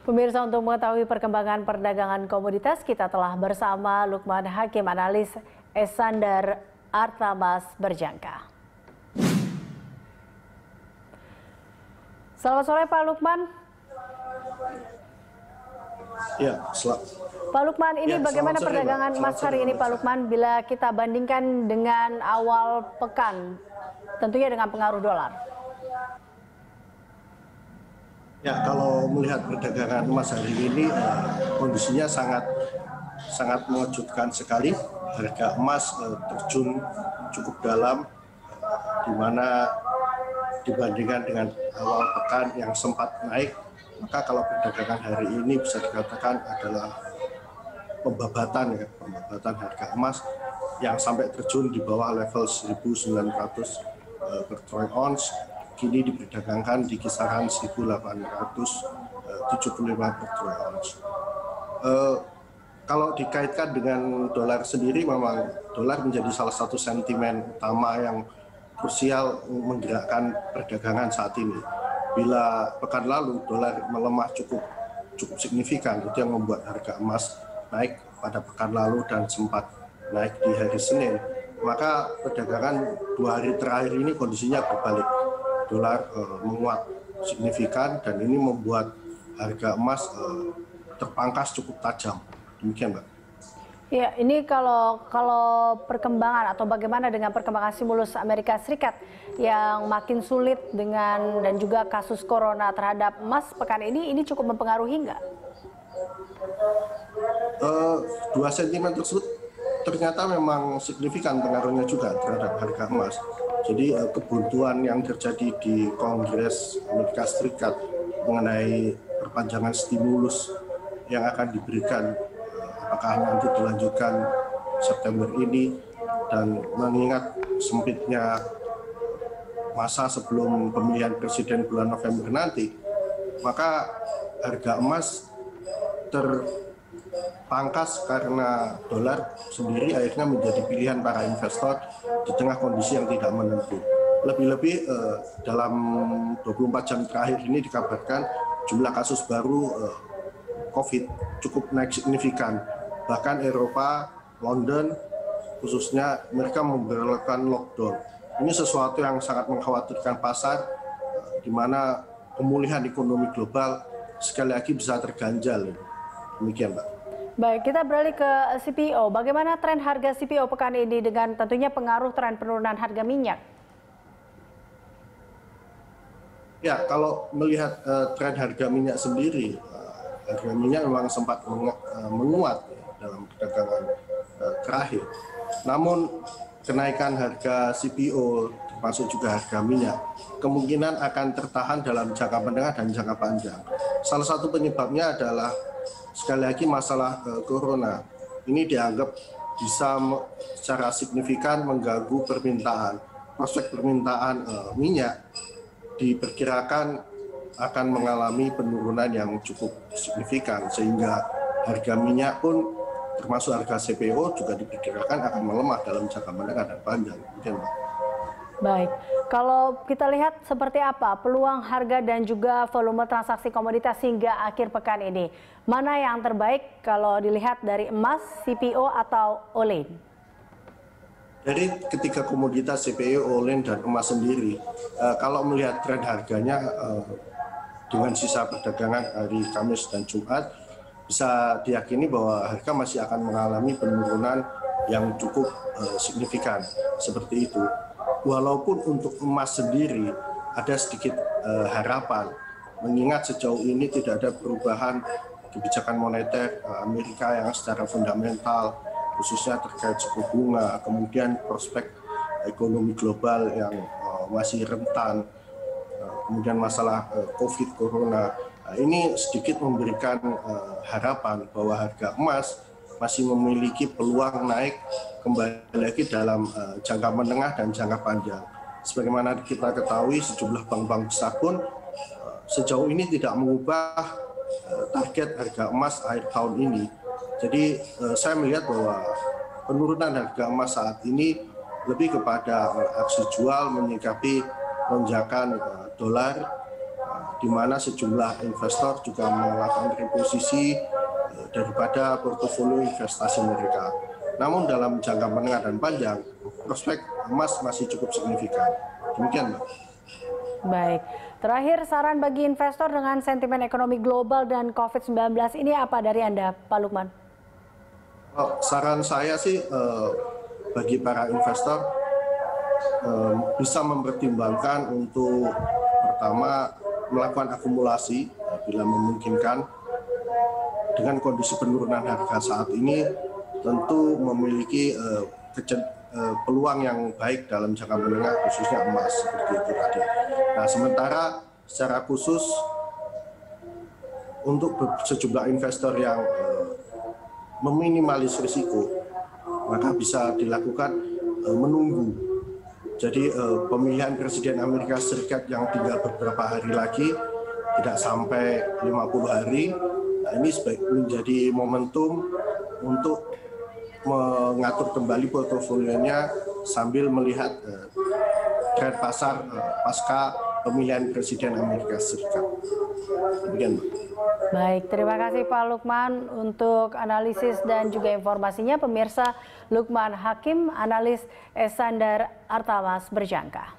Pemirsa, untuk mengetahui perkembangan perdagangan komoditas, kita telah bersama Lukman Hakim, analis Esandar Artamas Berjangka. Selamat sore Pak Lukman. Ya, Pak Lukman, ini bagaimana perdagangan emas hari ini Pak Lukman bila kita bandingkan dengan awal pekan, tentunya dengan pengaruh dolar? Ya, kalau melihat perdagangan emas hari ini kondisinya sangat mengejutkan sekali. Harga emas terjun cukup dalam, di mana dibandingkan dengan awal pekan yang sempat naik, maka kalau perdagangan hari ini bisa dikatakan adalah pembabatan harga emas yang sampai terjun di bawah level 1.900 per troy ounce. Kini diperdagangkan di kisaran 1.875 per troy ounce. Kalau dikaitkan dengan dolar sendiri, memang dolar menjadi salah satu sentimen utama yang krusial menggerakkan perdagangan saat ini. Bila pekan lalu dolar melemah cukup signifikan, itu yang membuat harga emas naik pada pekan lalu dan sempat naik di hari Senin. Maka perdagangan 2 hari terakhir ini kondisinya berbalik. Dolar menguat signifikan dan ini membuat harga emas terpangkas cukup tajam. Demikian, Mbak. Ya, ini kalau perkembangan atau bagaimana dengan perkembangan stimulus Amerika Serikat yang makin sulit dan juga kasus corona terhadap emas pekan ini cukup mempengaruhi nggak? Dua sentimen tersebut ternyata memang signifikan pengaruhnya juga terhadap harga emas. Jadi kebuntuan yang terjadi di Kongres Amerika Serikat mengenai perpanjangan stimulus yang akan diberikan, apakah nanti dilanjutkan September ini, dan mengingat sempitnya masa sebelum pemilihan presiden bulan November nanti, maka harga emas terpangkas karena dolar sendiri akhirnya menjadi pilihan para investor di tengah kondisi yang tidak menentu. Lebih-lebih dalam 24 jam terakhir ini dikabarkan jumlah kasus baru COVID cukup naik signifikan. Bahkan Eropa, London khususnya, mereka memberlakukan lockdown. Ini sesuatu yang sangat mengkhawatirkan pasar, di mana pemulihan ekonomi global sekali lagi bisa terganjal. Demikian, Mbak. Baik, kita beralih ke CPO. Bagaimana tren harga CPO pekan ini dengan tentunya pengaruh tren penurunan harga minyak? Ya, kalau melihat tren harga minyak sendiri, harga minyak memang sempat menguat dalam perdagangan terakhir. Namun kenaikan harga CPO termasuk juga harga minyak kemungkinan akan tertahan dalam jangka menengah dan jangka panjang. Salah satu penyebabnya adalah sekali lagi masalah corona. Ini dianggap bisa secara signifikan mengganggu permintaan. Prospek permintaan minyak diperkirakan akan mengalami penurunan yang cukup signifikan, sehingga harga minyak pun termasuk harga CPO juga diperkirakan akan melemah dalam jangka menengah dan panjang. Baik, kalau kita lihat seperti apa peluang harga dan juga volume transaksi komoditas hingga akhir pekan ini, mana yang terbaik kalau dilihat dari emas, CPO atau Olin? Dari ketiga komoditas CPO, Olin dan emas sendiri, kalau melihat tren harganya dengan sisa perdagangan hari Kamis dan Jumat, bisa diyakini bahwa harga masih akan mengalami penurunan yang cukup signifikan seperti itu. Walaupun untuk emas sendiri ada sedikit harapan, mengingat sejauh ini tidak ada perubahan kebijakan moneter Amerika yang secara fundamental, khususnya terkait suku bunga, kemudian prospek ekonomi global yang masih rentan, kemudian masalah COVID, corona. Ini sedikit memberikan harapan bahwa harga emas masih memiliki peluang naik kembali lagi dalam jangka menengah dan jangka panjang. Sebagaimana kita ketahui, sejumlah bank-bank besar pun sejauh ini tidak mengubah target harga emas akhir tahun ini. Jadi saya melihat bahwa penurunan harga emas saat ini lebih kepada aksi jual menyikapi lonjakan dolar, di mana sejumlah investor juga melakukan reposisi daripada portofolio investasi mereka. Namun dalam jangka menengah dan panjang, prospek emas masih cukup signifikan. Demikian, Mbak. Baik, terakhir saran bagi investor dengan sentimen ekonomi global dan COVID-19 ini apa dari Anda, Pak Lukman? Saran saya sih bagi para investor bisa mempertimbangkan untuk pertama melakukan akumulasi bila memungkinkan. Dengan kondisi penurunan harga saat ini tentu memiliki peluang yang baik dalam jangka menengah, khususnya emas seperti itu tadi. Nah, sementara secara khusus untuk sejumlah investor yang meminimalis risiko, maka bisa dilakukan menunggu. Jadi pemilihan Presiden Amerika Serikat yang tinggal beberapa hari lagi, tidak sampai 50 hari, nah ini menjadi momentum untuk mengatur kembali portofolionya sambil melihat tren pasar pasca pemilihan Presiden Amerika Serikat. Demikian, Mbak. Baik, terima kasih Pak Lukman untuk analisis dan juga informasinya. Pemirsa, Lukman Hakim, analis Sandar Artamas Berjangka.